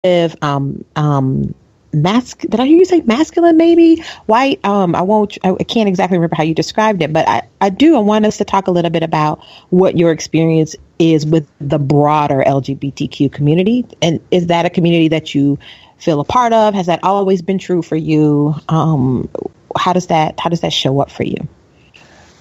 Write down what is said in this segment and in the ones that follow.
did I hear you say masculine, maybe white? I can't exactly remember how you described it, but I want us to talk a little bit about what your experience is with the broader LGBTQ community. And is that a community that you feel a part of? Has that always been true for you? How does that show up for you?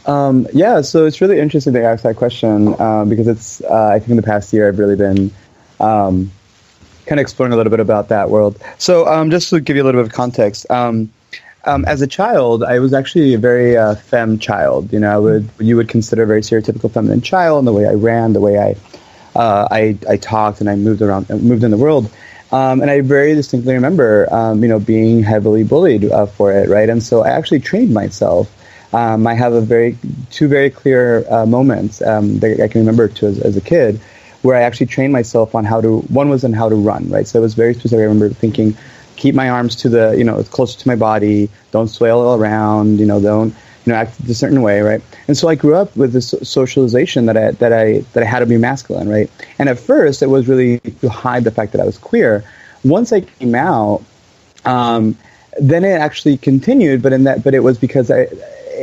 Yeah, so it's really interesting to ask that question because it's, I think in the past year, I've really been kind of exploring a little bit about that world. So just to give you a little bit of context, as a child, I was actually a very femme child. You know, you would consider a very stereotypical feminine child, and the way I ran, the way I talked, and I moved around, moved in the world. And I very distinctly remember, being heavily bullied for it, right? And so I actually trained myself. I have two very clear moments that I can remember as a kid, where I actually trained myself on one was on how to run, right? So it was very specific. I remember thinking, keep my arms to closer to my body, don't swale around, don't, act a certain way, right? And so I grew up with this socialization that I had to be masculine, right? And at first it was really to hide the fact that I was queer. Once I came out, then it actually continued, but it was because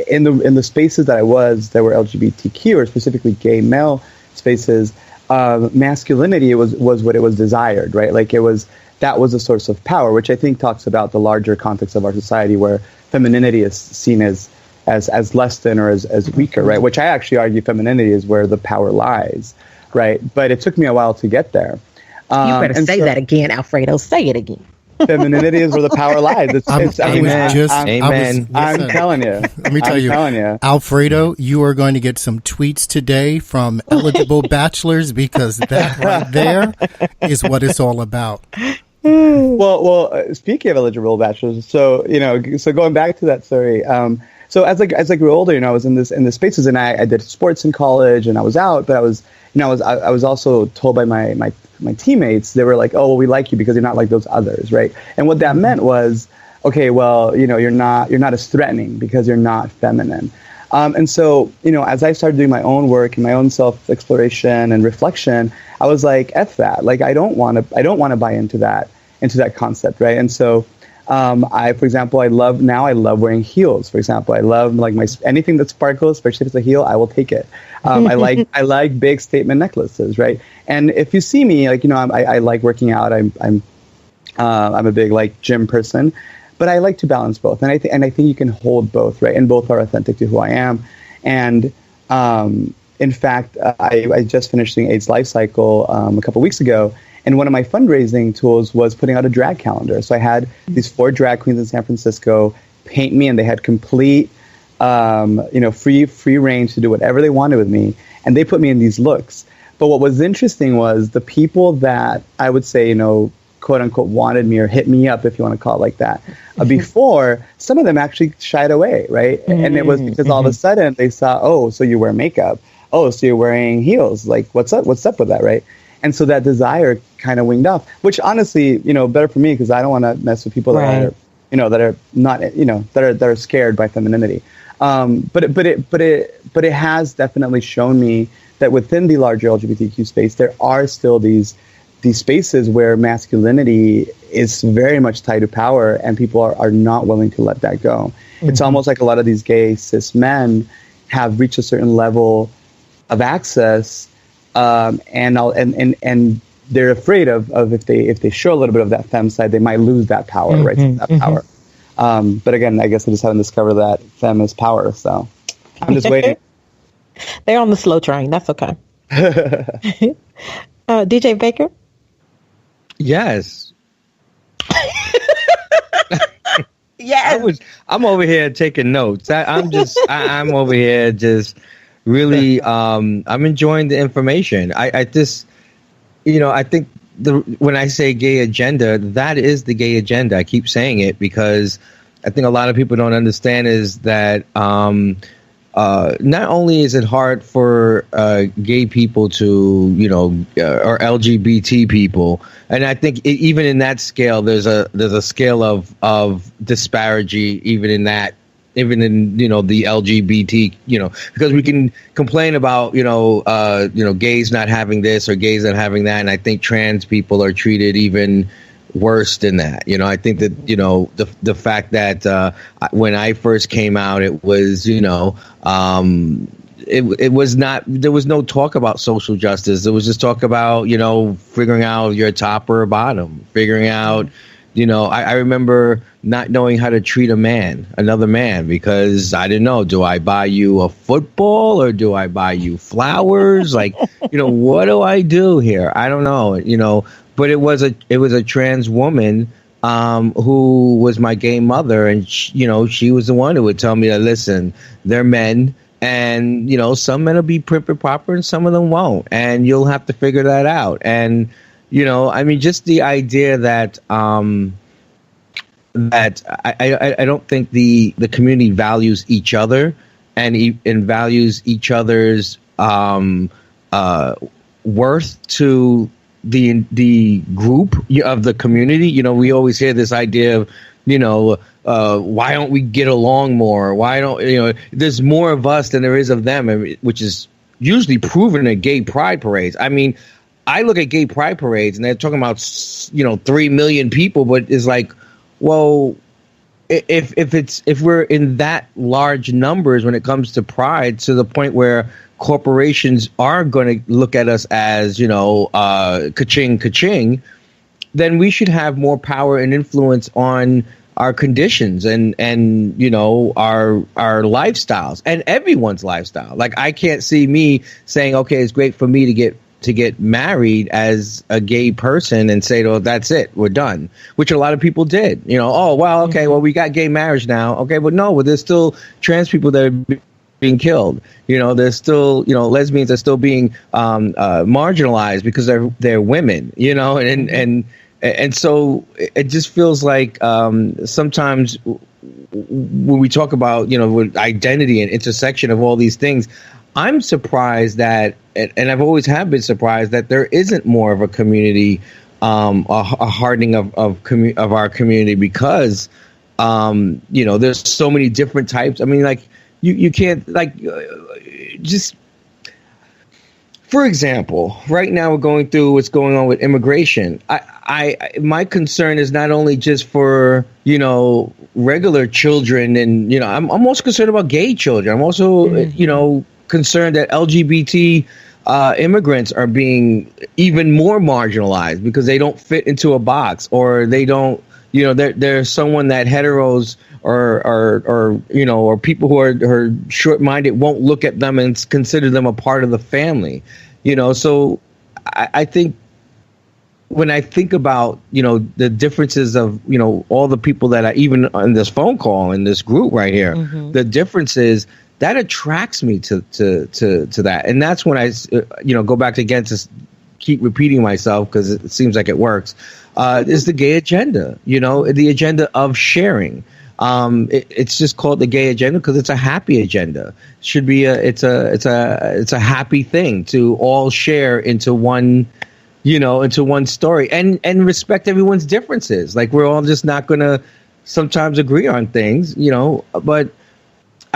in the spaces that I was, that were LGBTQ, or specifically gay male spaces, masculinity was what it was desired, right? Like that was a source of power, which I think talks about the larger context of our society, where femininity is seen as less than or as weaker, right? Which I actually argue femininity is where the power lies, right? But it took me a while to get there. You better say that again, Alfredo. Say it again. Femininity is where the power lies. Amen. I'm telling you. Let me tell you, Alfredo, you are going to get some tweets today from eligible bachelors, because that right there is what it's all about. Well, speaking of eligible bachelors, so going back to that story, so as I grew older, I was in the spaces, and I did sports in college, and I was out, but I was also told by my teammates, they were like, oh, well, we like you because you're not like those others, right? And what that meant was, okay, well, you're not as threatening because you're not feminine. And so, as I started doing my own work and my own self-exploration and reflection, I was like, F that. Like, I don't want to buy into that concept, right? And so, for example, I love wearing heels. For example, I love anything that sparkles, especially if it's a heel, I will take it. I like big statement necklaces, right? And if you see me, I like working out. I'm a big gym person, but I like to balance both. And I think you can hold both, right? And both are authentic to who I am. And in fact, I just finished doing AIDS Life Cycle a couple weeks ago. And one of my fundraising tools was putting out a drag calendar. So I had these 4 drag queens in San Francisco paint me, and they had complete, free range to do whatever they wanted with me. And they put me in these looks. But what was interesting was the people that I would say, quote unquote, wanted me or hit me up, if you want to call it like that, before, some of them actually shied away, right? And it was because all of a sudden they saw, oh, so you wear makeup. Oh, so you're wearing heels. Like, what's up with that, right? And so that desire kind of winged off, which honestly, better for me, because I don't want to mess with people that are not, that are scared by femininity. But it has definitely shown me that within the larger LGBTQ space, there are still these spaces where masculinity is very much tied to power, and people are not willing to let that go. Mm-hmm. It's almost like a lot of these gay cis men have reached a certain level of access. And they're afraid of if they show a little bit of that femme side, they might lose that power, right? That power. But again, I guess I just haven't discovered that femme is power, so I'm just waiting. They're on the slow train. That's okay. DJ Baker? Yes. Yes. I'm over here taking notes. I'm over here just really, I'm enjoying the information. I think when I say gay agenda, that is the gay agenda. I keep saying it because I think a lot of people don't understand is that not only is it hard for gay people to, or LGBT people, and I think even in that scale, there's a scale of disparity even in that even in, the LGBT, because we can complain about, gays not having this or gays not having that. And I think trans people are treated even worse than that. I think that, the fact that when I first came out, it was, it was not, there was no talk about social justice. There was just talk about, figuring out your top or bottom, figuring out, I remember not knowing how to treat another man, because I didn't know, do I buy you a football or do I buy you flowers? Like, what do I do here? I don't know, but it was a trans woman who was my gay mother. And, she was the one who would tell me that, listen, they're men. And, some men will be prim and proper and some of them won't. And you'll have to figure that out. And, just the idea that that I don't think the community values each other and values each other's worth to the group of the community. We always hear this idea of, why don't we get along more? Why don't, there's more of us than there is of them, which is usually proven at gay pride parades. I mean, I look at gay pride parades and they're talking about, 3 million people, but it's like, well, if we're in that large numbers when it comes to pride, to the point where corporations are going to look at us as, ka-ching, ka-ching, then we should have more power and influence on our conditions and our lifestyles and everyone's lifestyle. Like, I can't see me saying, okay, it's great for me to get married as a gay person and say, oh, that's it, we're done, which a lot of people did. Oh, well, okay, well, we got gay marriage now. Okay, but no, there's still trans people that are being killed. There's still, lesbians are still being marginalized because they're women, and so it just feels like sometimes when we talk about, with identity and intersection of all these things, I'm surprised that, and I've always have been surprised that there isn't more of a community, a hardening of our community, because, there's so many different types. I mean, like, you can't, like, just, for example, right now we're going through what's going on with immigration. My concern is not only just for, regular children, and, I'm also concerned about gay children. I'm also, concerned that LGBT immigrants are being even more marginalized because they don't fit into a box, or they don't, they're someone that heteros or people who are short-minded won't look at them and consider them a part of the family. So I think when I think about, the differences of, all the people that I, even on this phone call in this group right here, the differences that attracts me to that. And that's when I, go back again to keep repeating myself, because it seems like it works, is the gay agenda, the agenda of sharing. It's just called the gay agenda because it's a happy agenda. It should be it's a happy thing to all share into one, into one story, and respect everyone's differences. Like, we're all just not going to sometimes agree on things, but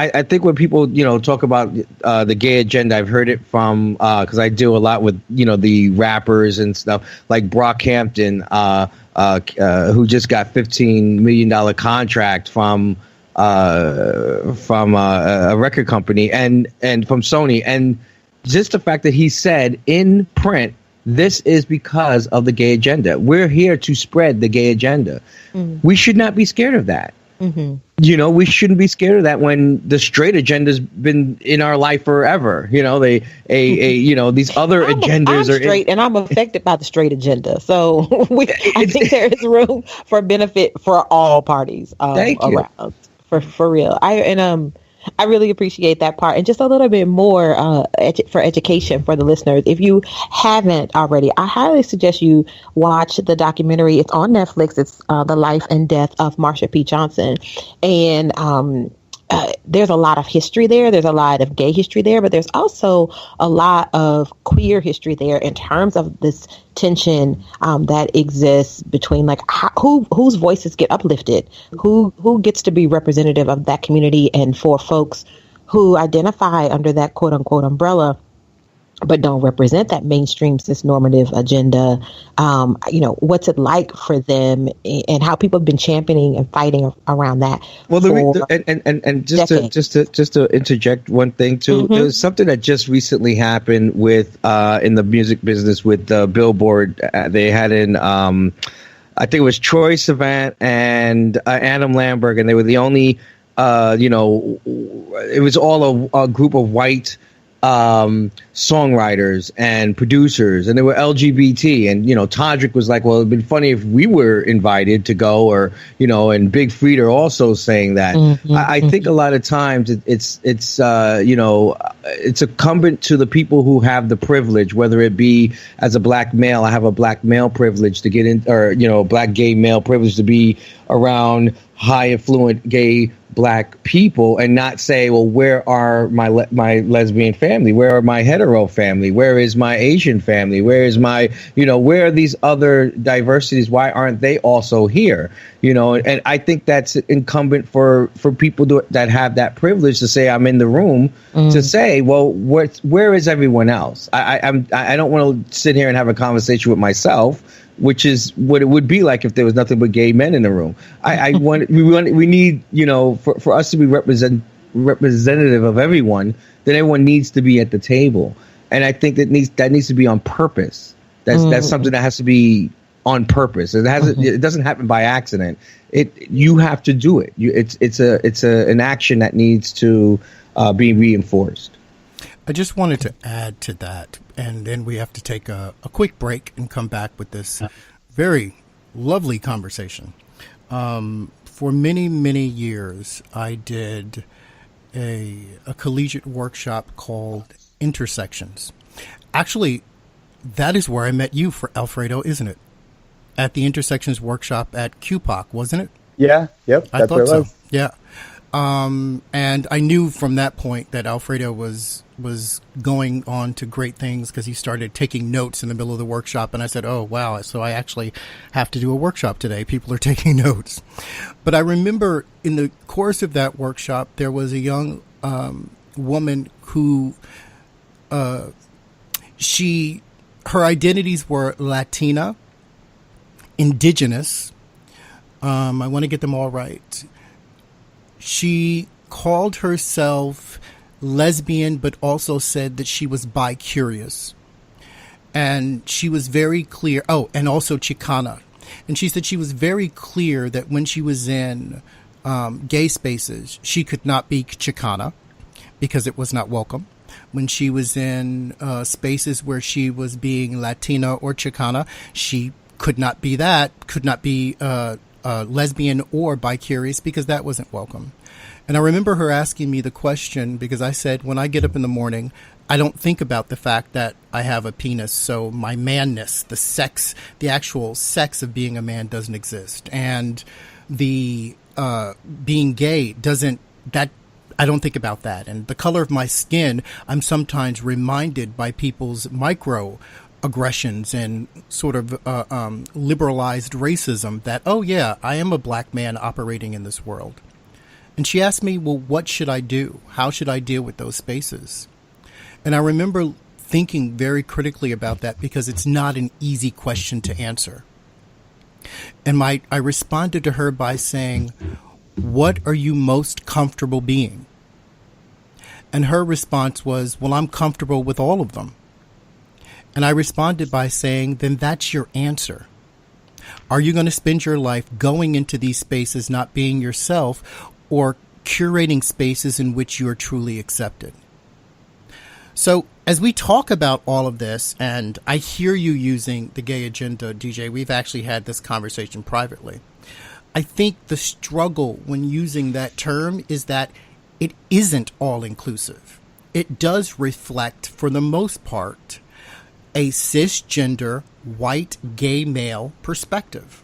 I think when people, talk about the gay agenda, I've heard it from, because I do a lot with, the rappers and stuff, like Brockhampton, who just got $15 million contract from a record company and from Sony. And just the fact that he said in print, this is because of the gay agenda. We're here to spread the gay agenda. We should not be scared of that. We shouldn't be scared of that when the straight agenda's been in our life forever. These other agendas I'm are straight, and I'm affected by the straight agenda. So I think there is room for benefit for all parties around. For real. I really appreciate that part. And just a little bit more for education for the listeners. If you haven't already, I highly suggest you watch the documentary. It's on Netflix. It's The Life and Death of Marsha P. Johnson. And there's a lot of history there. There's a lot of gay history there, but there's also a lot of queer history there in terms of this tension that exists between like whose voices get uplifted, who gets to be representative of that community, and for folks who identify under that quote unquote umbrella but don't represent that mainstream cis-normative agenda, what's it like for them, and how people have been championing and fighting around that. Well, just to interject one thing too, there's something that just recently happened with in the music business with Billboard. They had I think it was Troye Sivan and Adam Lambert, and they were the only, it was all a group of white songwriters and producers, and they were LGBT, and Todrick was like, well, it'd been funny if we were invited to go, or and Big Freedia also saying that. I think a lot of times it's incumbent to the people who have the privilege, whether it be as a black male, I have a black male privilege to get in, or black gay male privilege to be around high affluent gay black people, and not say, well, where are my lesbian family? Where are my hetero family? Where is my Asian family? Where is my, where are these other diversities? Why aren't they also here? And I think that's incumbent for people that have that privilege to say, I'm in the room, to say, well, where is everyone else? I don't want to sit here and have a conversation with myself, which is what it would be like if there was nothing but gay men in the room. We need, for us to be representative of everyone, then everyone needs to be at the table. And I think that needs to be on purpose. That's something that has to be on purpose. It doesn't happen by accident. You have to do it. It's an action that needs to be reinforced. I just wanted to add to that, and then we have to take a quick break and come back with this very lovely conversation. For many, many years, I did a collegiate workshop called Intersections. Actually, that is where I met you, for Alfredo, isn't it? At the Intersections workshop at QPOC, wasn't it? Yeah, yep. I thought so. Yeah. And I knew from that point that Alfredo was going on to great things, because he started taking notes in the middle of the workshop. And I said, oh, wow, so I actually have to do a workshop today. People are taking notes. But I remember in the course of that workshop, there was a young woman who her identities were Latina, Indigenous. I want to get them all right. She called herself lesbian, but also said that she was bi-curious. And she was very clear. Oh, and also Chicana. And she said she was very clear that when she was in gay spaces, she could not be Chicana because it was not welcome. When she was in spaces where she was being Latina or Chicana, she could not be that, could not be lesbian or bi-curious, because that wasn't welcome. And I remember her asking me the question, because I said, when I get up in the morning, I don't think about the fact that I have a penis, so my manness, the sex, the actual sex of being a man doesn't exist. And the being gay I don't think about that. And the color of my skin, I'm sometimes reminded by people's microaggressions and sort of liberalized racism that, oh yeah, I am a black man operating in this world. And she asked me, well, what should I do? How should I deal with those spaces? And I remember thinking very critically about that, because it's not an easy question to answer. And I responded to her by saying, what are you most comfortable being? And her response was, well, I'm comfortable with all of them. And I responded by saying, then that's your answer. Are you going to spend your life going into these spaces not being yourself, or curating spaces in which you are truly accepted? So as we talk about all of this, and I hear you using the gay agenda, DJ, we've actually had this conversation privately. I think the struggle when using that term is that it isn't all inclusive. It does reflect, for the most part, a cisgender, white, gay male perspective.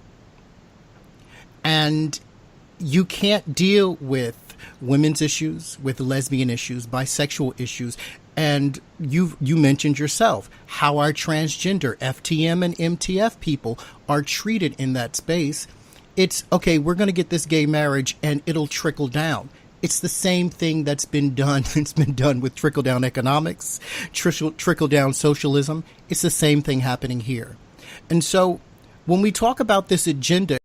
And you can't deal with with women's issues, with lesbian issues, bisexual issues. And you mentioned yourself how our transgender FTM and MTF people are treated in that space. It's, okay, we're going to get this gay marriage and it'll trickle down. It's the same thing that's been done. It's been done with trickle-down economics, trickle-down socialism. It's the same thing happening here. And so when we talk about this agenda,